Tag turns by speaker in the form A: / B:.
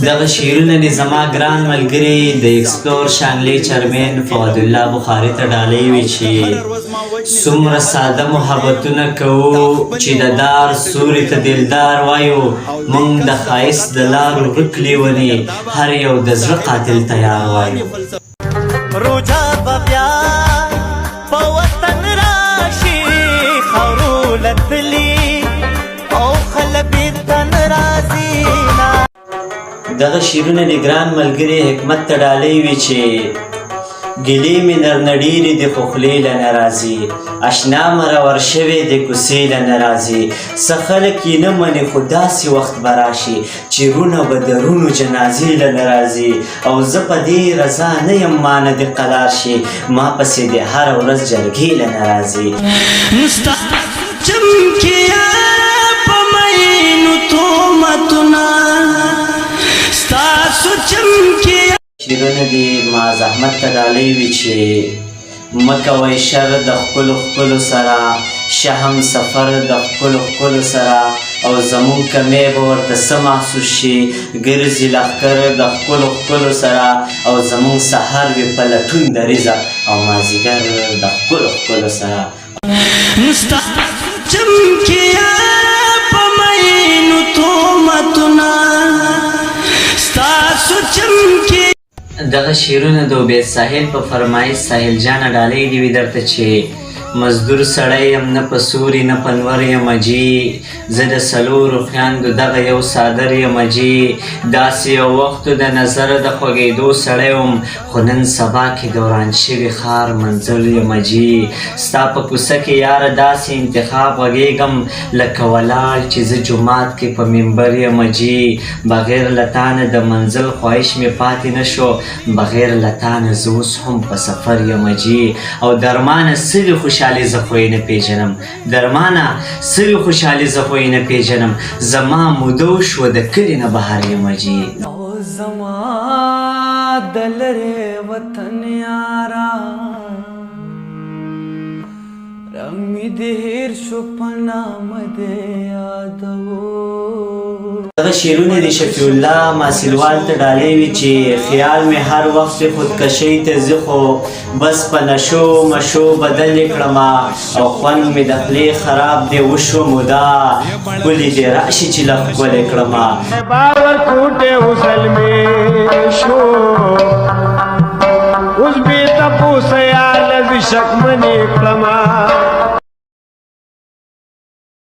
A: دغه شعرونه دې زما ګران ملګري د ایکسپلور شانګلې چرمین فؤاد الله بخاري ته ډالۍ وي چې څومره ساده محبتونه کوو چې د دار سوري ته دلدار وایو موږ د ښایست د لارو ورک لیونې هر یو د زړه قاتل تیار وایو
B: روجا به بیا په وطن راشي خاورو لتلي او خلک تن راځي
A: دغه شعرونه د ګران ملګري حکمت ته ډالۍ وي چې ګیلې مې نرنه ډېرې د خو خولې له نه راځي اشنا مرور شوې د کوڅې له نه راځي څه خلک یې نه منې خو داسې وخت به راشي چې رونه به د رونو جنازې له نه راځي او زه په دې رضا نه یم مانه د قلار شي ما پسې د هره ورځ جرګې له نه راځي
B: ستا چمکیا په مینو تهمتونه ستاسو چمکیا
A: شعرونه دې ما زحمت ته ډالۍ وي چې مه کوئ شر د ښکلو سره شه هم سفر د ښکلو سره او زمونږ کمی به ورته څه محسوس شي ګرځي لښکر د ښکلو سره او زمونږ سهار وي په لټون د رزق او مازدیګر د ښکلو سره
B: ستا چمکیا په مینو تهمتونه ستاسو چمکیا
A: دغه شعرونه د عبید ساحل په فرمایش ساحل جانه ډالۍ دي وي درته چې مزدور سړی یم نه په سوري نه په نور یم اجي زه د څلورو خویندو دغه یو څادر یم اجي داسې یو وختو د نظر د خوږېدو سړی وم خو نن سبا کې د وران شوي ښار منزل یم اجي ستا په کوڅه کې یاره داسې انتخاب غږېږم لکه ولاړ چې زه جومات کې په منبر یم اجي بغیر له تانه د منزل خواهش مې پاتې نه شو بغیر له تانه زه اوس هم په سفر یم اجي او درمانه سوي خوشحالي زه خو یې نه پېژنم درمانه سوي خوشحالي زه خو یې نه پېژنم زما موده وشوه د کلي نه بهر یم اجي
B: او زما د لرې وطن یارا رنګ مې د هېر شو په نامه دې یادوو
A: دغه شعرونه د شفیع الله ماسلوال ته ډالۍ وي چې خیال مې هر وخت خودکشۍ ته زه خو بس په نشو مشو بدل یې کړمه او خوند مې د خولې خراب دی وشو موده ښکلي دې راشي چې له ښکلې کړمه
C: باور کوټې وصل مې شو اوس بې تپوسه یاره زه شکمنې کړمه